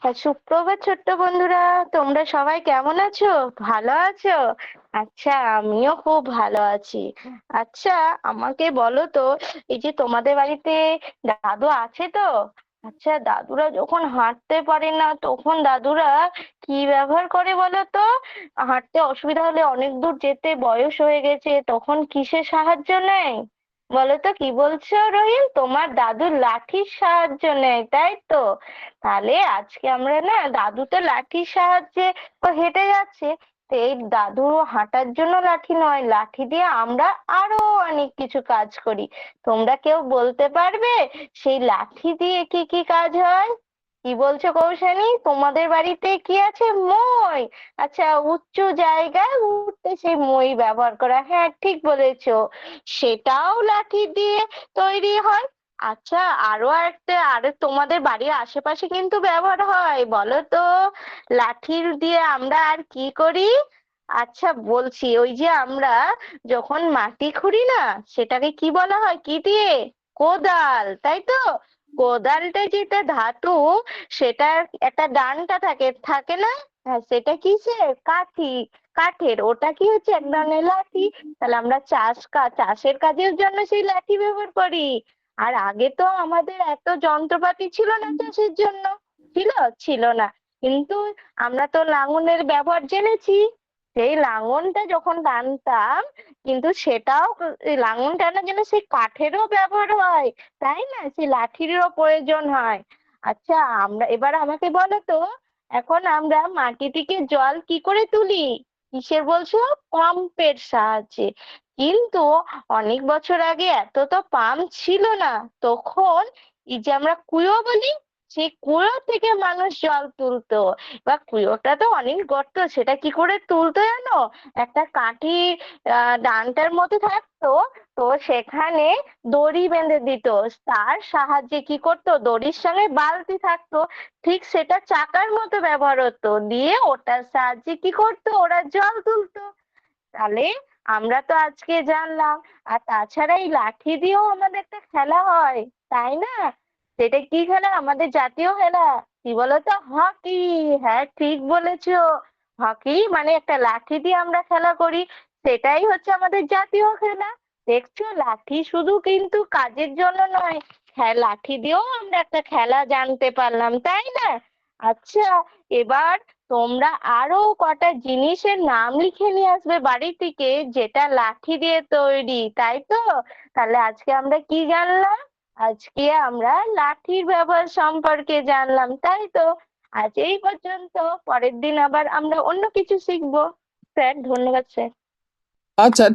সুপ্রভাত ছোট্ট বন্ধুরা, তোমরা সবাই কেমন আছো? ভালো আছো? আচ্ছা, আমিও খুব ভালো আছি। আচ্ছা, আমাকে বলো তো, এই যে তোমাদের বাড়িতে দাদু আছে তো? আচ্ছা, দাদুরা যখন হাঁটতে পারে না তখন দাদুরা কি ব্যবহার করে বলো তো? হাঁটতে অসুবিধা হলে, অনেক দূর যেতে বয়স হয়ে গেছে, তখন কিসের সাহায্য নেয় বলো তো? কি বলছো রহিম? তোমার দাদু লাঠির সাহায্য নেয়, তাই তো? তাহলে আজকে আমরা না, দাদু তো লাঠির সাহায্যে হেঁটে যাচ্ছে, তো এই দাদু হাঁটার জন্য লাঠি নয়, লাঠি দিয়ে আমরা আরো অনেক কিছু কাজ করি। তোমরা কেউ বলতে পারবে সেই লাঠি দিয়ে কি কি কাজ হয়? কি বলছো কৌশানী? তোমাদের বাড়িতে কি আছে? মই। আচ্ছা, উঁচু জায়গায় উঠতে সেই মই ব্যবহার করা, হ্যাঁ ঠিক বলেছো, সেটাও লাঠি দিয়ে তৈরি হয়। আচ্ছা, আরো তোমাদের বাড়ির আশেপাশে কিন্তু ব্যবহার হয়, বলো তো লাঠির দিয়ে আমরা আর কি করি? আচ্ছা বলছি, ওই যে আমরা যখন মাটি খুঁড়ি না, সেটাকে কি বলা হয়, কি দিয়ে? কোদাল, তাই তো? কোদালটা যেটা ধাতু, সেটার একটা ডান্ডা থাকে থাকে না? হ্যাঁ, সেটা কিসের? কাঠের। ওটা কি হচ্ছে? এক ধরনের লাঠি। তাহলে আমরা চাষের কাজের জন্য সেই লাঠি ব্যবহার করি। আর আগে তো আমাদের এত যন্ত্রপাতি ছিল না চাষের জন্য। ছিল? ছিল না। কিন্তু আমরা তো লাঙলের ব্যবহার জেনেছি। সেই লাঙলটা যখন টানতাম, কিন্তু সেটাও, এই লাঙল টানার জন্য সেই কাঠেরও ব্যবহার হয়, তাই না? সেই লাঠিরও প্রয়োজন হয়। আচ্ছা, এবার আমাকে বলো তো, এখন আমরা মাটি থেকে জল কি করে তুলি? কিসের বলছো? পাম্পের সাহায্যে। কিন্তু অনেক বছর আগে এত তো পাম্প ছিল না। তখন এই যে আমরা কুয়ো বলি, সেই কুয়ো থেকে মানুষ জল তুলতো। এবার কুয়োটা তো অনেক গর্ত, সেটা কি করে তুলতো জানো? একটা কাঠি ডান্ডার মধ্যে থাকতো, তো সেখানে দড়ি বেঁধে দিত। তার সাহায্যে কি করতো, দড়ির সঙ্গে বালতি থাকতো, ঠিক সেটা চাকার মতো ব্যবহার হতো, দিয়ে ওটার সাহায্যে কি করতো, ওরা জল তুলতো। তাহলে আমরা তো আজকে জানলাম। আর তাছাড়া এই লাঠি দিয়েও আমাদের একটা খেলা হয়, তাই না? সেটা কি খেলা? আমাদের জাতীয় খেলা। কি বলতো? হকি। হ্যাঁ ঠিক বলেছো, হকি মানে একটা লাঠি দিয়ে আমরা খেলা করি, সেটাই হচ্ছে আমাদের জাতীয় খেলা। দেখছো, লাঠি শুধু কিন্তু কাজের জন্য নয়, হ্যাঁ লাঠি দিয়েও আমরা একটা খেলা জানতে পারলাম, তাই না? আচ্ছা, এবার তোমরা আরো কটা জিনিসের নাম লিখে নিয়ে আসবে বাড়ি থেকে, যেটা লাঠি দিয়ে তৈরি, তাই তো? তাহলে আজকে আমরা কি জানলাম? আজকে আমরা লাঠির ব্যবহার সম্পর্কে জানলাম, তাই তো? আজ এই পর্যন্ত। পরের দিন আবার আমরা অন্য কিছু শিখবো। স্যার, ধন্যবাদ স্যার। আচ্ছা।